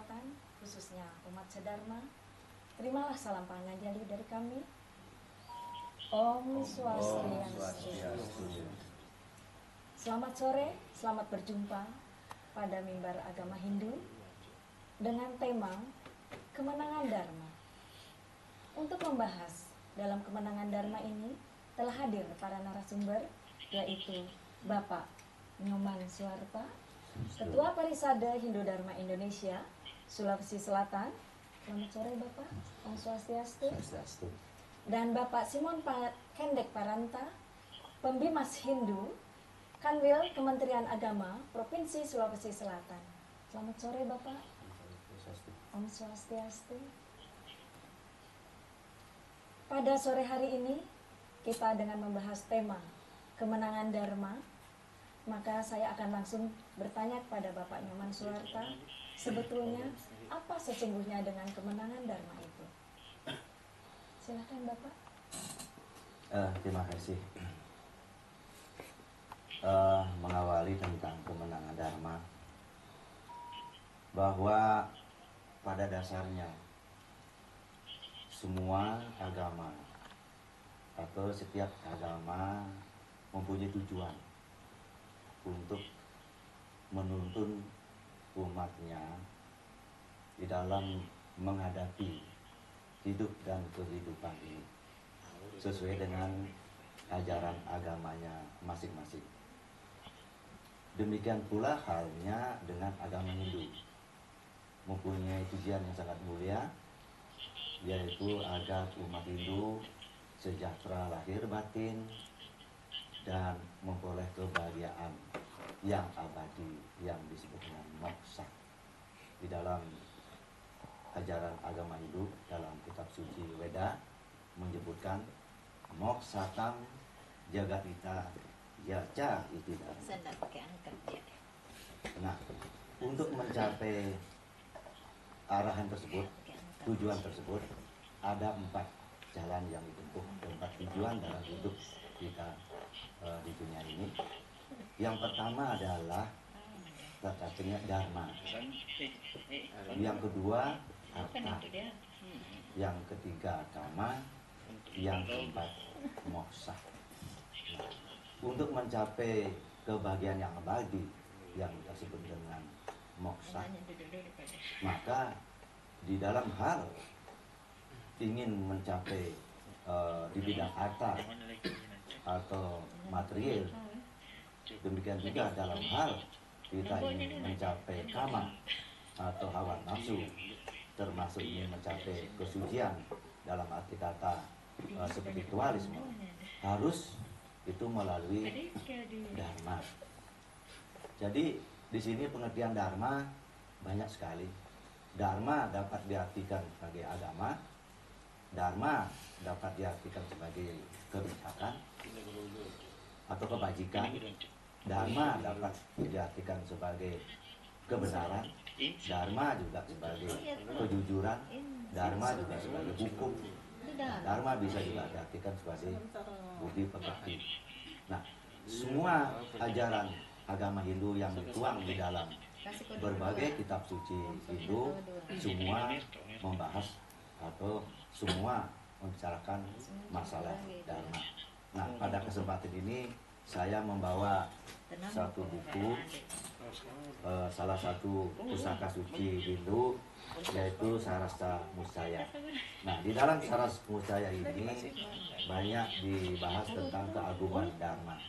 Selatan, khususnya umat sedharma, terimalah salam panganjali dari kami. Om Swastiastu. Selamat sore, selamat berjumpa pada mimbar agama Hindu dengan tema Kemenangan Dharma. Untuk membahas dalam kemenangan Dharma ini telah hadir para narasumber, yaitu Bapak Nyoman Suarta, Ketua Parisade Hindu Dharma Indonesia, Sulawesi Selatan. Selamat sore Bapak. Om Swastiastu. Dan Bapak Simon Kendek Paranta, Pembimas Hindu, Kanwil Kementerian Agama Provinsi Sulawesi Selatan. Selamat sore Bapak. Om Swastiastu. Pada sore hari ini kita dengan membahas tema Kemenangan Dharma, maka saya akan langsung bertanya kepada Bapak Nyoman Suarta, sebetulnya apa sesungguhnya dengan kemenangan Dharma itu? Silakan Bapak. Terima kasih. Mengawali tentang kemenangan Dharma, bahwa pada dasarnya semua agama atau setiap agama mempunyai tujuan untuk menuntun umatnya di dalam menghadapi hidup dan kehidupan ini sesuai dengan ajaran agamanya masing-masing. Demikian pula halnya dengan agama Hindu, mempunyai tujuan yang sangat mulia, yaitu agar umat Hindu sejahtera lahir batin dan memperoleh kebahagiaan yang abadi yang disebut dengan moksa. Di dalam ajaran agama Hindu, dalam kitab suci Weda menyebutkan moksatam jagatita yaca itu. Nah, untuk mencapai arahan tersebut, tujuan tersebut, ada 4 jalan yang ditempuh, 4 tujuan dalam hidup kita di dunia ini. Yang pertama adalah katanya dharma. Yang kedua harta. Yang ketiga kama. Yang keempat moksa. Nah, untuk mencapai kebahagiaan yang abadi yang kita sebut dengan moksa, maka di dalam hal ingin mencapai di bidang harta atau material, demikian juga dalam hal kita ingin mencapai kama atau hawa nafsu, termasuk ingin mencapai kesucian dalam arti kata spiritualisme, harus itu melalui dharma. Jadi di sini pengertian dharma banyak sekali. Dharma dapat diartikan sebagai agama, dharma dapat diartikan sebagai kebijakan atau kebajikan, dharma dapat diartikan sebagai kebenaran, dharma juga sebagai kejujuran, dharma juga sebagai hukum, dharma bisa juga diartikan sebagai budi pekerti. Nah, semua ajaran agama Hindu yang dituang di dalam berbagai kitab suci Hindu semua membahas atau semua membicarakan masalah dharma. Nah, pada kesempatan ini saya membawa satu buku, salah satu pusaka suci Hindu, yaitu Sarasta Musaya. Nah, di dalam Sarasta Musaya ini banyak dibahas tentang keagungan dharma.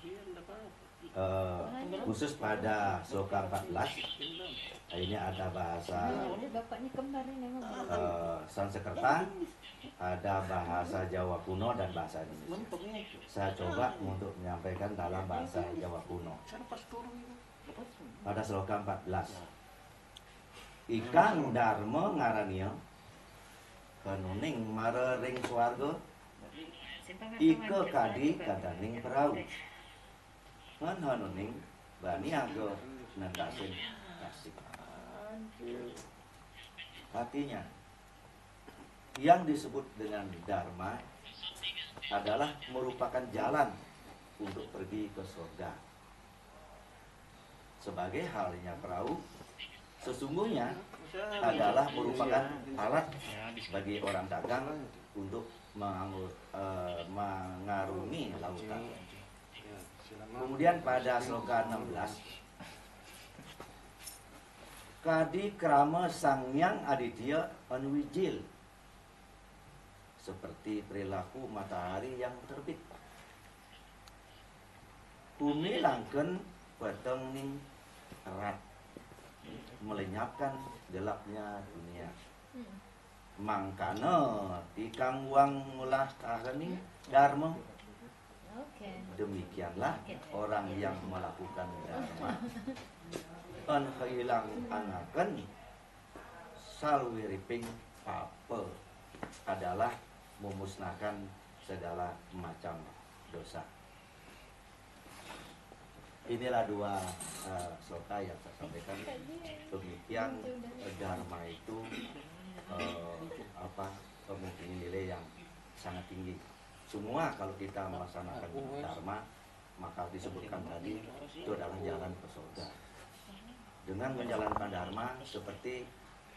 Khusus pada sloka 14 ini ada bahasa Sanskerta, ada bahasa Jawa kuno dan bahasa Indonesia. Saya coba untuk menyampaikan dalam bahasa Jawa kuno. Pada sloka 14, Ikang dharma ngaranio kanuning marering swarga, ike kadi kadaning perahu, ngan hanuning bani ago nandasin kasih. Artinya, yang disebut dengan dharma adalah merupakan jalan untuk pergi ke surga. Sebagai halnya perahu, sesungguhnya adalah merupakan alat bagi orang dagang untuk mengarungi lautan. Kemudian pada slogan 16, Kadi krama sangyang aditya anwijil, seperti perilaku matahari yang terbit. Bumi langken peteng ning erat, melenyapkan gelapnya dunia. Mangkana tikang wang mulah kaheni dharma. Demikianlah orang yang melakukan dharma an hilang anaken salwiriping papa, adalah memusnahkan segala macam dosa. Inilah dua sloka yang saya sampaikan. Demikian dharma itu mempunyai nilai yang sangat tinggi. Semua kalau kita melaksanakan dharma, maka disebutkan tadi itu adalah jalan ke surga. Dengan menjalankan dharma seperti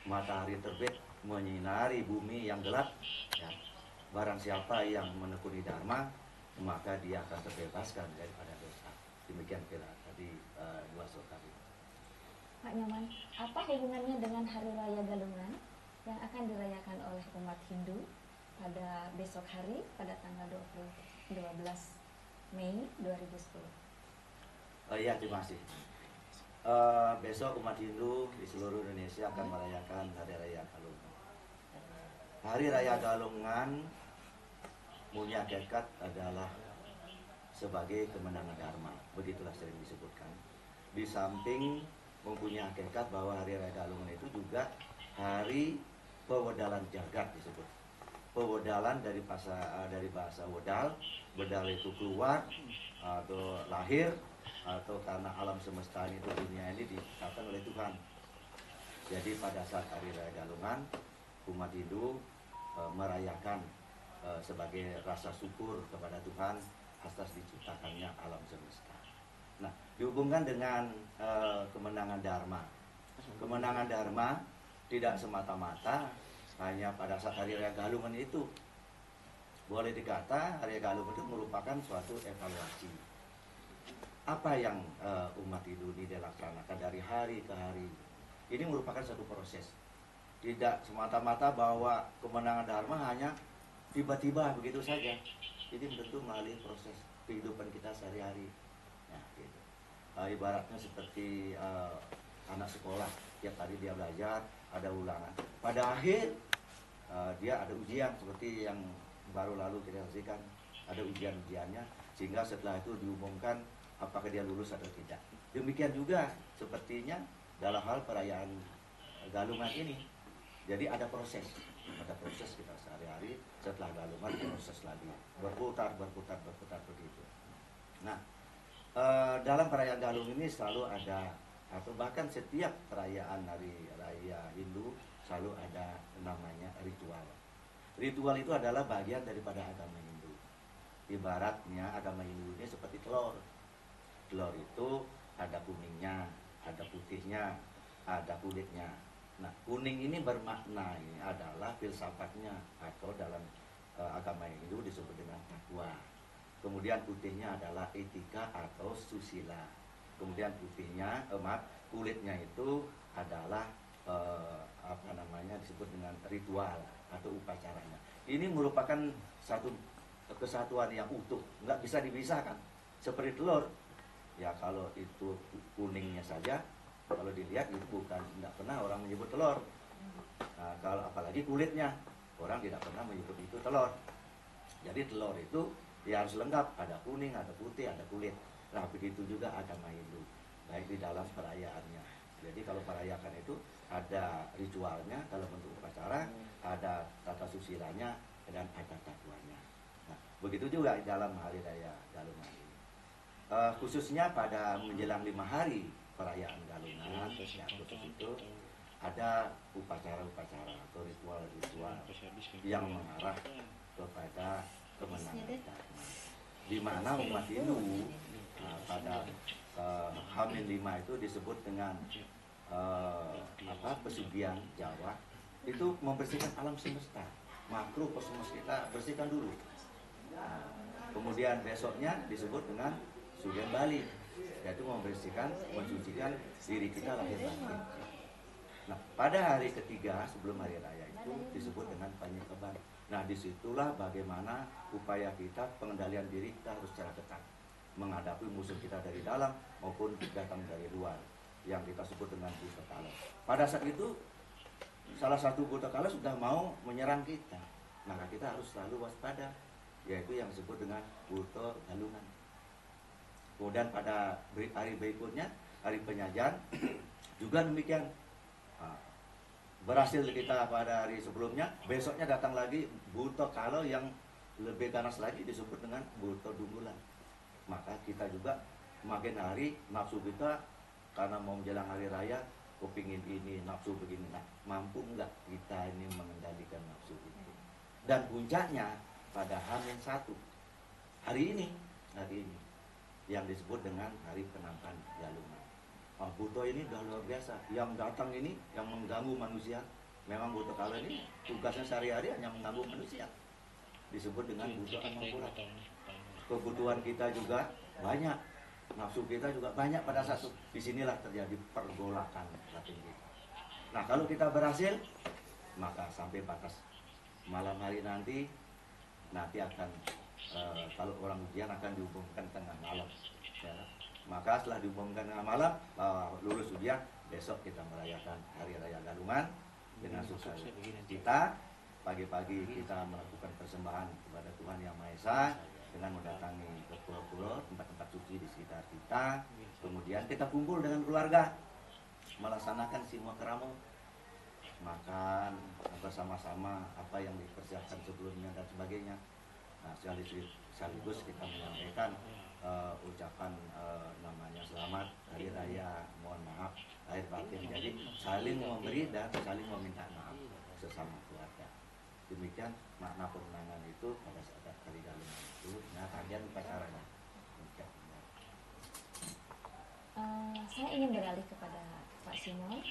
matahari terbit menyinari bumi yang gelap, ya, barang siapa yang menekuni dharma, maka dia akan terbebaskan daripada dosa. Demikian kira tadi dua sloka. Pak Nyoman, apa hubungannya dengan Hari Raya Galungan yang akan dirayakan oleh umat Hindu pada besok hari, pada tanggal 12 Mei 2010? Iya, terima kasih. Besok umat Hindu di seluruh Indonesia akan merayakan Hari Raya Galungan. Hari Raya Galungan punya hakikat adalah sebagai kemenangan dharma, begitulah sering disebutkan. Di samping mempunyai hakikat bahwa Hari Raya Galungan itu juga hari pewedalan jagat disebut. Pewedalan dari bahasa wedal, wedal itu keluar atau lahir, atau karena alam semesta itu, dunia ini diciptakan oleh Tuhan. Jadi pada saat Hari Raya Galungan, umat Hindu merayakan sebagai rasa syukur kepada Tuhan atas diciptakannya alam semesta. Nah, dihubungkan dengan kemenangan dharma. Kemenangan dharma tidak semata-mata hanya pada saat Hari Raya Galungan itu. Boleh dikata Hari Raya Galungan itu merupakan suatu evaluasi. Apa yang umat Hindu ini dilaksanakan dari hari ke hari. Ini merupakan satu proses. Tidak semata-mata bahwa kemenangan dharma hanya tiba-tiba begitu saja. Jadi tentu melalui proses kehidupan kita sehari-hari. Nah, gitu. Ibaratnya seperti anak sekolah, tiap hari dia belajar, ada ulangan. Pada akhir dia ada ujian seperti yang baru lalu kita saksikan, ada ujian-ujiannya, sehingga setelah itu diumumkan apakah dia lulus atau tidak. Demikian juga sepertinya dalam hal perayaan Galungan ini. Jadi ada proses kita sehari-hari, setelah Galungan proses lagi, berputar begitu. Nah, dalam perayaan Galungan ini selalu ada, atau bahkan setiap perayaan Hari Raya Hindu selalu ada namanya ritual. Ritual itu adalah bagian daripada agama Hindu. Ibaratnya agama Hindu ini seperti telur. Telur itu ada kuningnya, ada putihnya, ada kulitnya. Nah, kuning ini bermakna ini adalah filsafatnya, atau dalam agama Hindu disebut dengan takwa. Kemudian putihnya adalah etika atau susila. Kemudian kulitnya itu adalah disebut dengan ritual atau upacaranya. Ini merupakan satu kesatuan yang utuh, nggak bisa dipisahkan. Seperti telur, ya kalau itu kuningnya saja, kalau dilihat itu tidak pernah orang menyebut telur. Nah, kalau apalagi kulitnya, orang tidak pernah menyebut itu telur. Jadi telur itu ya harus lengkap, ada kuning, ada putih, ada kulit. Nah, begitu juga agama Hindu, baik di dalam perayaannya. Jadi kalau perayakan itu ada ritualnya dalam bentuk upacara, ada tata susilanya, dan ada takwanya. Nah, begitu juga dalam Hari Raya Galungan ini. Khususnya pada menjelang 5 hari perayaan Galungan, ya, khusus itu ada upacara-upacara atau ritual-ritual yang mengarah kepada kemenangan dharma. Di mana umat Hindu pada H-5 itu disebut dengan pesugihan Jawa itu membersihkan alam semesta, makhluk kosmos kita bersihkan dulu. Nah, kemudian besoknya disebut dengan sugihan Bali, yaitu membersihkan, mensucikan diri kita lahir batin. Nah, pada hari ketiga sebelum hari raya itu disebut dengan Panyikeban. Nah, disitulah bagaimana upaya kita pengendalian diri kita harus secara ketat menghadapi musuh kita dari dalam maupun datang dari luar, yang kita sebut dengan Buto Kala. Pada saat itu salah satu Buto Kala sudah mau menyerang kita, maka kita harus selalu waspada, yaitu yang disebut dengan Buto Galungan. Kemudian pada hari berikutnya, hari penyajian juga demikian. Berhasil kita pada hari sebelumnya, besoknya datang lagi Buto Kala yang lebih ganas lagi, disebut dengan Buto Dunggulan. Maka kita juga makin hari nafsu kita karena mau menjelang hari raya, kepingin ini, nafsu begini. Nah, mampu enggak kita ini mengendalikan nafsu itu? Dan puncaknya pada H-1 hari ini yang disebut dengan hari penampan Galungan. Buto ini udah luar biasa. Yang datang ini yang mengganggu manusia. Memang Buto Kala ini tugasnya sehari-hari hanya mengganggu manusia. Disebut dengan Buto Amangkurat. Kebutuhan kita juga banyak, nafsu kita juga banyak pada saat itu. Disinilah terjadi pergolakan batin kita. Nah, kalau kita berhasil, maka sampai batas malam hari nanti akan kalau orang ujian akan diumumkan tengah malam. Ya. Maka setelah diumumkan tengah malam lulus ujian, besok kita merayakan hari raya Galungan dengan sukses. Kita pagi-pagi kita melakukan persembahan kepada Tuhan Yang Maha Esa dengan mendatangi ke pulau-pulau, tempat-tempat suci di sekitar kita. Kemudian kita kumpul dengan keluarga, melaksanakan semua keramu, makan bersama-sama apa yang dipersiapkan sebelumnya dan sebagainya. Nah, sekaligus kita menyampaikan ucapan namanya selamat hari raya, mohon maaf lahir batin. Jadi saling memberi dan saling meminta maaf sesama keluarga. Demikian makna perundangan itu pada saat hari Galungan itu. Nah, kalian upacaranya. Saya ingin beralih kepada Pak Simon.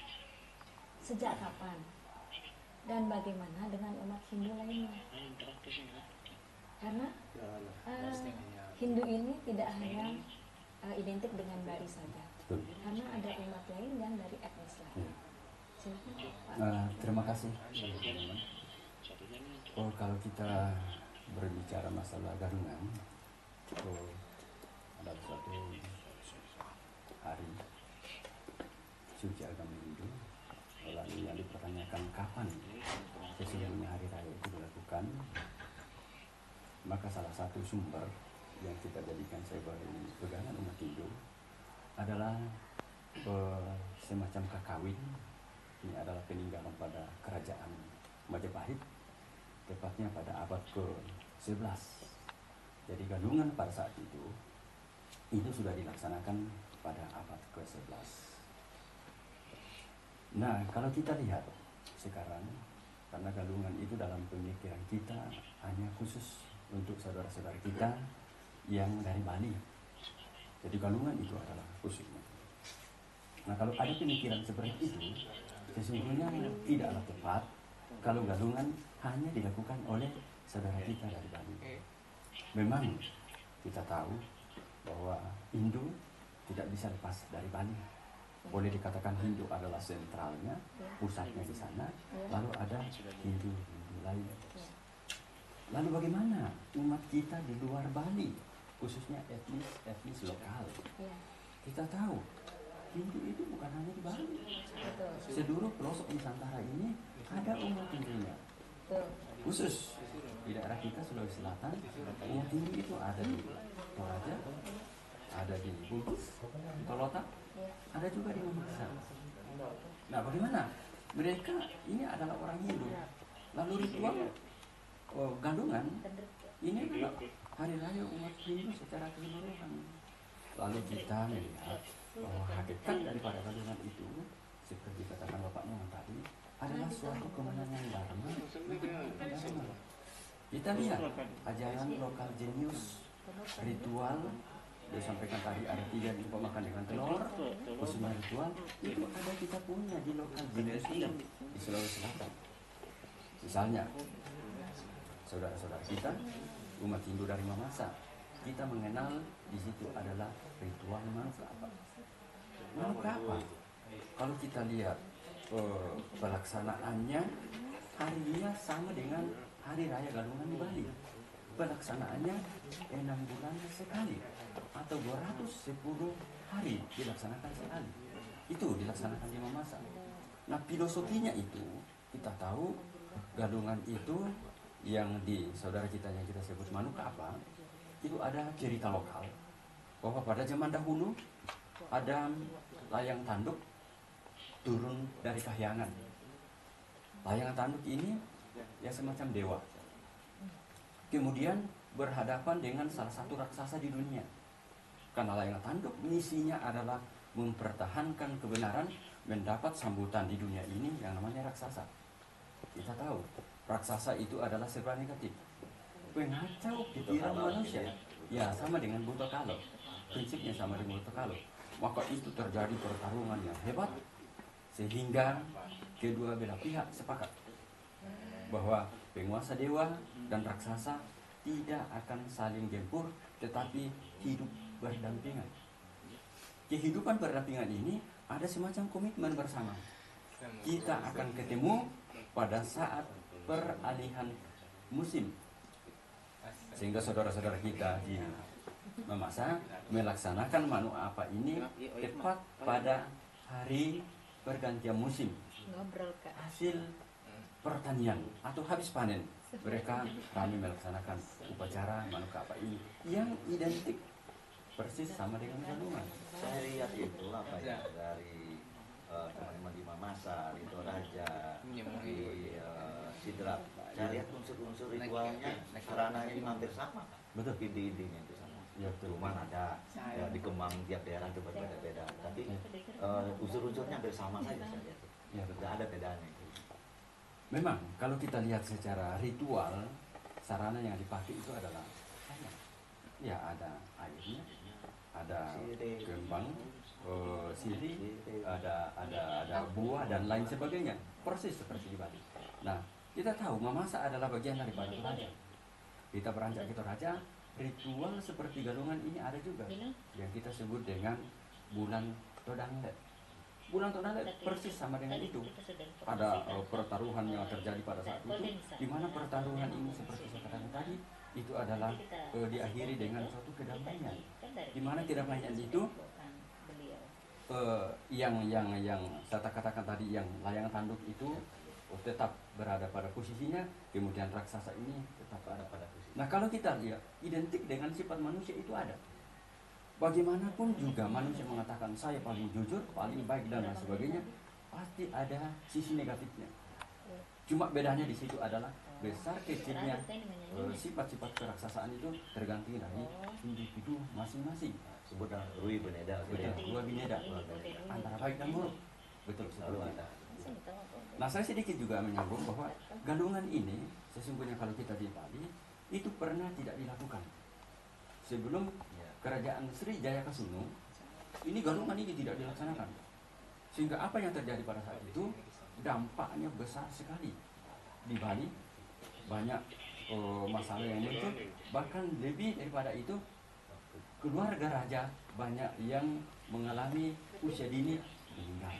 Sejak kapan dan bagaimana dengan umat Hindu lainnya? Karena Hindu ini tidak hanya identik dengan Bali saja, karena ada umat lain dan dari etnis lain. Silakan, Pak. Terima kasih. Kalau kita berbicara masalah Galungan, itu adalah suatu hari suci agama Hindu. Lalu yang dipertanyakan kapan sesungguhnya hari raya itu dilakukan, maka salah satu sumber yang kita jadikan sebagai pegangan umat Hindu adalah semacam kakawin. Ini adalah peninggalan pada kerajaan Majapahit, tepatnya pada abad ke-11. Jadi Galungan pada saat itu sudah dilaksanakan pada abad ke-11. Nah, kalau kita lihat sekarang, karena Galungan itu dalam pemikiran kita hanya khusus untuk saudara-saudara kita yang dari Bali. Jadi Galungan itu adalah khususnya. Nah, kalau ada pemikiran seperti itu, sesungguhnya tidaklah tepat kalau Galungan hanya dilakukan oleh saudara kita dari Bali. Memang kita tahu bahwa Hindu tidak bisa lepas dari Bali. Boleh dikatakan Hindu adalah sentralnya, pusatnya di sana, lalu ada Hindu lain. Lalu bagaimana umat kita di luar Bali, khususnya etnis lokal? Kita tahu Hindu itu bukan hanya di Bali. Seluruh pelosok Nusantara ini ada umat Hindunya. Khusus di daerah kita Sulawesi Selatan, umat Hindu itu ada di Toraja, ada di Bugis, di Tolotak, ada juga di Mamasa. Nah, bagaimana? Mereka ini adalah orang Hindu. Lalu ritual Galungan ini adalah hari raya umat Hindu secara keseluruhan. Lalu kita melihat bahwa hakikat daripada Galungan itu, seperti katakan Bapak Nyoman tadi, adalah suatu kemenangan Dharma. Kita lihat ajaran lokal jenius, ritual, dia sampaikan tadi ada 3 coba makan dengan telur, khususnya ritual itu ada kita punya di lokal Muslim di Sulawesi Selatan. Misalnya saudara-saudara kita umat Hindu dari Mamasa, kita mengenal di situ adalah ritual Manukapa. Manukapa, kalau kita lihat pelaksanaannya harinya sama dengan Hari Raya Galungan di Bali. Pelaksanaannya 6 bulan sekali atau 210 hari dilaksanakan sekali. Itu dilaksanakan di Mamasa. Nah, filosofinya itu kita tahu Galungan itu yang di saudara kita yang kita sebut Manukapa itu ada cerita lokal bahwa pada zaman dahulu ada layang tanduk turun dari kahyangan. Layang tanduk ini ya semacam dewa. Kemudian berhadapan dengan salah satu raksasa di dunia. Karena layang tanduk misinya adalah mempertahankan kebenaran, mendapat sambutan di dunia ini yang namanya raksasa. Kita tahu raksasa itu adalah serba negatif, pengacau pikiran manusia. Ya, sama dengan buta kalau, prinsipnya sama dengan buta kalau. Maka itu terjadi pertarungan yang hebat sehingga kedua belah pihak sepakat bahwa penguasa dewa dan raksasa tidak akan saling gempur tetapi hidup berdampingan. Kehidupan berdampingan ini ada semacam komitmen bersama. Kita akan ketemu pada saat peralihan musim, sehingga saudara-saudara kita di Mamasa melaksanakan Manukapa ini tepat pada hari pergantian musim hasil pertanian atau habis panen. Mereka kami melaksanakan upacara Manukapa ini yang identik persis sama dengan Galungan. Saya lihat itu apa ya dari teman-teman di Mamasa, di Toraja, di Sidrap. Saya lihat unsur-unsur ritualnya, sarananya hampir sama. Betul. Ide-idenya itu sama. Ya, betul. Cuman ada ya, dikembang tiap daerah itu berbeda-beda. Tapi unsur-unsurnya hampir sama saja saya lihat. Ya, betul. Tidak ada bedanya itu. Memang kalau kita lihat secara ritual, sarana yang dipakai itu adalah ya ada airnya, ada kembang, sirih, ada buah dan lain sebagainya, persis seperti di Bali. Nah, kita tahu Mamasa adalah bagian daripada Toraja. Kita beranjak ke Toraja, ritual seperti Galungan ini ada juga yang kita sebut dengan bulan Todanglet. Bulan Todanglet persis sama dengan itu. Ada pertaruhan yang terjadi pada saat itu, di mana pertaruhan ini seperti saya katakan tadi, itu adalah diakhiri dengan suatu kedamaian. Di mana kedamaian itu yang saya katakan tadi, yang layang tanduk itu tetap berada pada posisinya, kemudian raksasa ini tetap berada pada posisi. Nah, kalau kita lihat identik dengan sifat manusia itu ada. Bagaimanapun juga manusia mengatakan saya paling jujur, paling baik dan lain sebagainya, pasti ada sisi negatifnya. Cuma bedanya di situ adalah besar kecilnya sifat-sifat keraksasaan itu tergantung dari individu masing-masing. Sebut Rui Beneda, Dua bineda antara baik dan buruk. Betul, selalu ada. Nah, saya sedikit juga menyambung bahwa Galungan ini sesungguhnya kalau kita di Bali itu pernah tidak dilakukan. Sebelum kerajaan Sri Jayakasuno, ini Galungan ini tidak dilaksanakan. Sehingga apa yang terjadi pada saat itu dampaknya besar sekali. Di Bali banyak masalah yang muncul, bahkan lebih daripada itu keluarga raja banyak yang mengalami usia dini meninggal.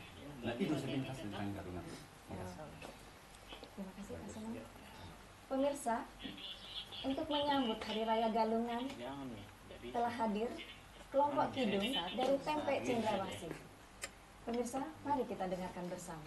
Nah, itu sepintas tentang Galungan. Terima kasih Pak Sunan. Pemirsa, untuk menyambut Hari Raya Galungan telah hadir kelompok kidung dari Tempe Cendrawasih. Pemirsa, mari kita dengarkan bersama.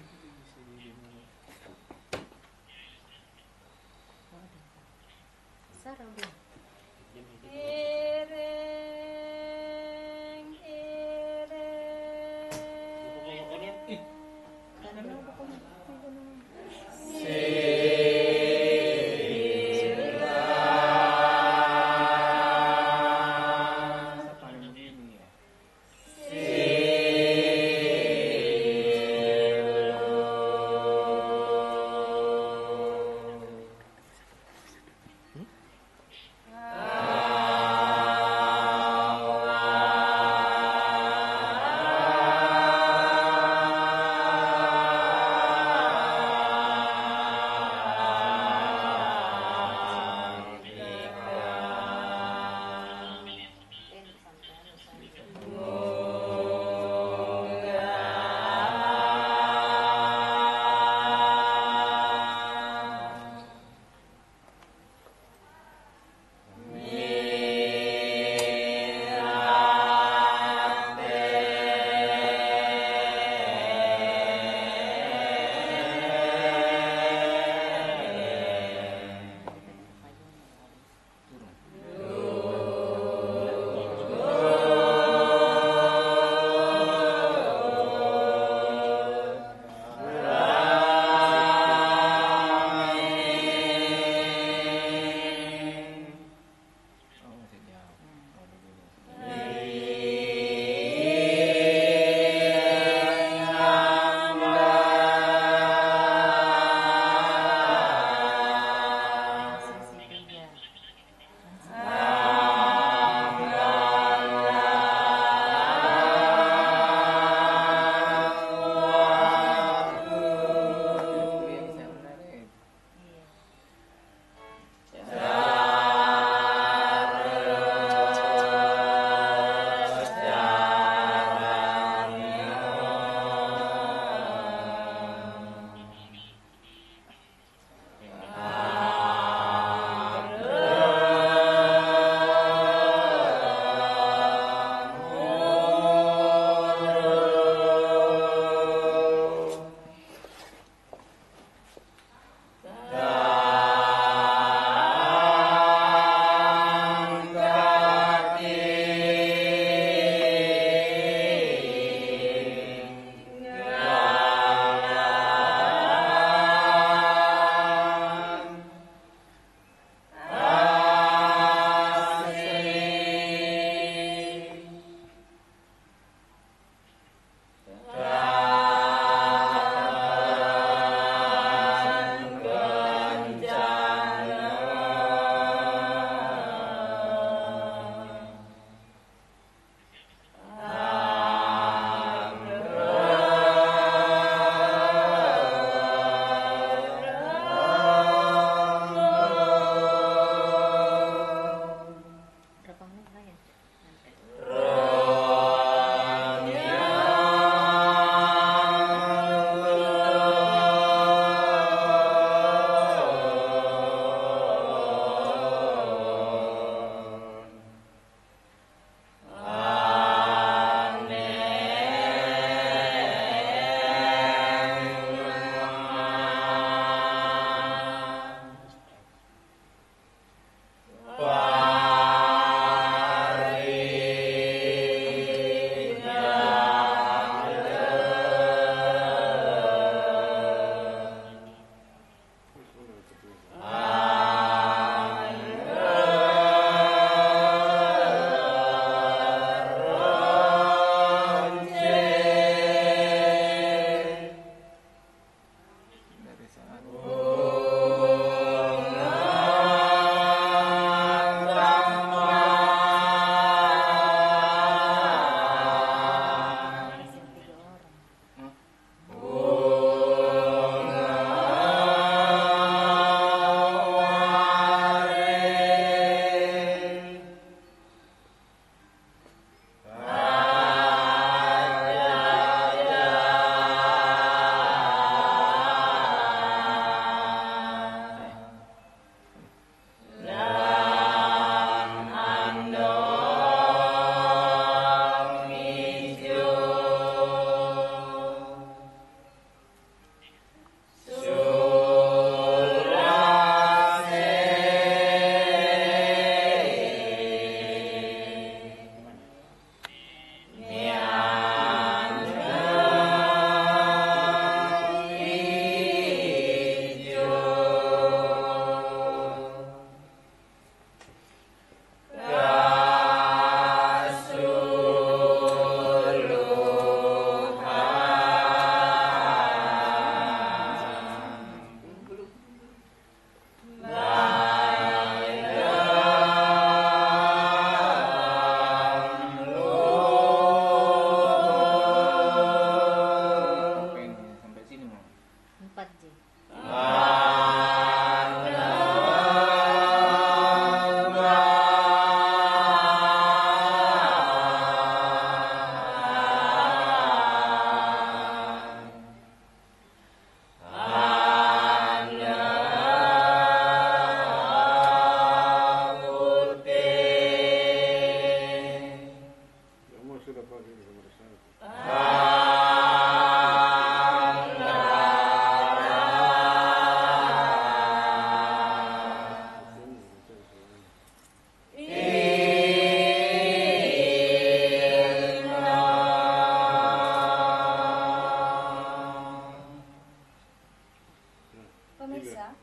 Pemirsa,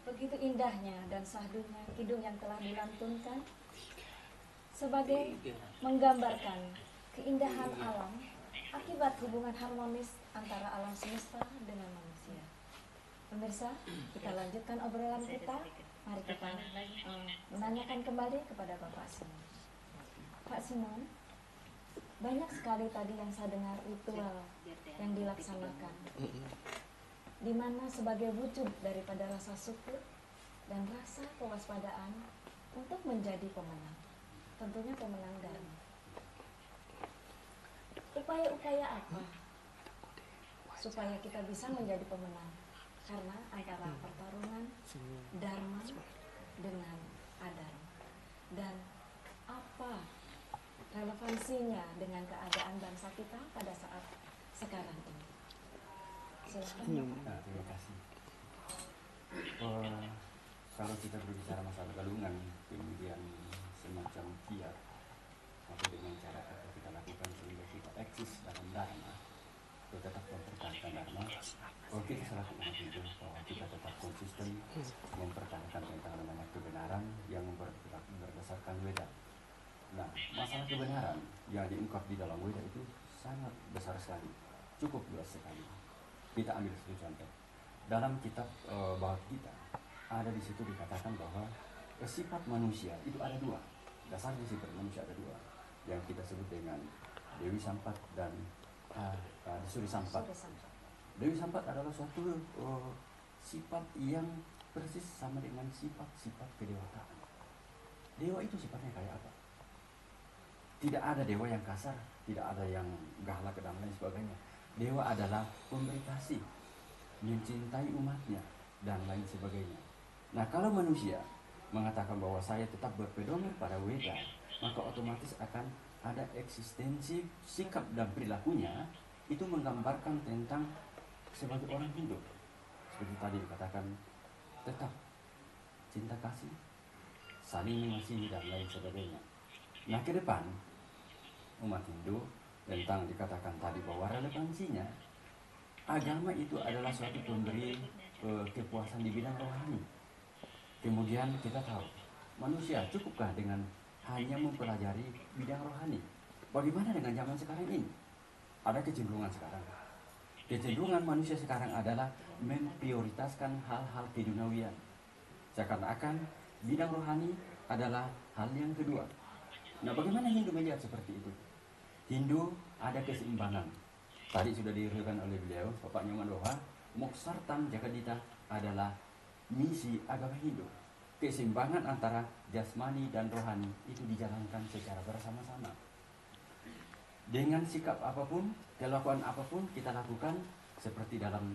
begitu indahnya dan sahdunya kidung yang telah dilantunkan sebagai menggambarkan keindahan alam akibat hubungan harmonis antara alam semesta dengan manusia. Pemirsa, kita lanjutkan obrolan kita. Mari kita menanyakan kembali kepada Bapak Simon. Pak Simon, banyak sekali tadi yang saya dengar ritual yang dilaksanakan, di mana sebagai wujud daripada rasa syukur dan rasa kewaspadaan untuk menjadi pemenang, tentunya pemenang dharma. Upaya-upaya apa supaya kita bisa menjadi pemenang? Karena antara pertarungan dharma dengan adharma, dan apa relevansinya dengan keadaan bangsa kita pada saat sekarang ini? Silakan. Nah, terima kasih. Kalau kita berbicara masalah galungan, kemudian semacam kiat, apa dengan cara apa kita lakukan sehingga kita eksis dalam dharma, atau tetap mempertahankan dharma. Kita selaku umat itu bahwa kita tetap konsisten mempertahankan tentang namanya kebenaran yang berdasarkan Weda. Nah, masalah kebenaran yang diungkap di dalam Weda itu sangat besar sekali, cukup luas sekali. Kita ambil satu contoh. Dalam kitab Bhagavad Gita ada di situ dikatakan bahwa sifat manusia itu ada dua. Dasarnya sifat manusia ada dua, yang kita sebut dengan Dewi Sampat dan Suri Sampat. Dewi Sampat adalah suatu sifat yang persis sama dengan sifat-sifat kedewatan. Dewa itu sifatnya kayak apa? Tidak ada dewa yang kasar, tidak ada yang galak dan lain sebagainya. Dewa adalah pemberi kasih, mencintai umatnya, dan lain sebagainya. Nah, kalau manusia mengatakan bahwa saya tetap berpedoman pada Weda, maka otomatis akan ada eksistensi sikap dan perilakunya itu menggambarkan tentang sebagai orang hidup. Seperti tadi dikatakan, tetap cinta kasih, saling mengasihi dan lain sebagainya. Nah ke depan umat Hindu tentang dikatakan tadi bahwa relevansinya agama itu adalah suatu pemberi kepuasan di bidang rohani. Kemudian kita tahu manusia cukupkah dengan hanya mempelajari bidang rohani? Bagaimana dengan zaman sekarang ini? Ada kecenderungan sekarang. Kecenderungan manusia sekarang adalah memprioritaskan hal-hal keduniawian. Seakan-akan bidang rohani adalah hal yang kedua. Nah, bagaimana Hindu melihat seperti itu? Hindu ada keseimbangan. Tadi sudah diriwayatkan oleh beliau, Bapak Nyoman bahwa Moksartam Jagadita adalah misi agama Hindu. Keseimbangan antara jasmani dan rohani itu dijalankan secara bersama-sama. Dengan sikap apapun, kelakuan apapun kita lakukan seperti dalam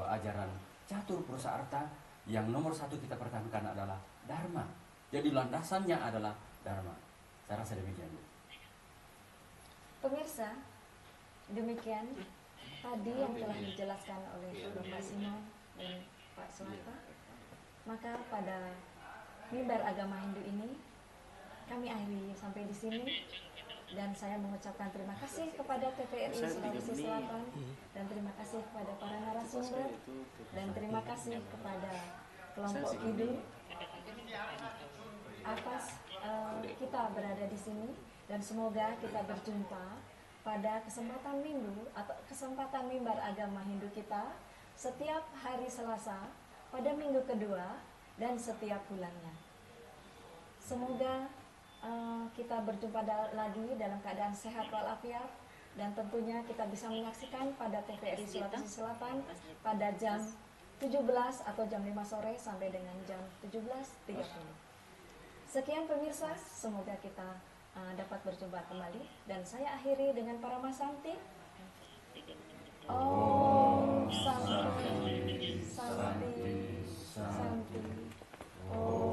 ajaran Catur Prusarta yang nomor satu kita pertahankan adalah Dharma. Jadi landasannya adalah Dharma. Saya rasa demikian. Pemirsa, demikian tadi yang telah dijelaskan oleh Bapak Simon dan Pak Suharta. Maka pada mimbar agama Hindu ini kami akhiri sampai di sini, dan saya mengucapkan terima kasih kepada TVRI Sulawesi Selatan, dan terima kasih kepada para narasumber, dan terima kasih kepada kelompok Hindu atas kita berada di sini, dan semoga kita berjumpa pada kesempatan minggu atau kesempatan mimbar agama Hindu kita setiap hari Selasa pada minggu kedua dan setiap bulannya. Semoga kita berjumpa lagi dalam keadaan sehat walafiat, dan tentunya kita bisa menyaksikan pada TVRI Sulawesi Selatan pada jam 17 atau jam 5 sore sampai dengan jam 17.30. Sekian pemirsa, semoga kita dapat berjumpa kembali, dan saya akhiri dengan Paramasanti. Om Santi, Santi, Santi. Om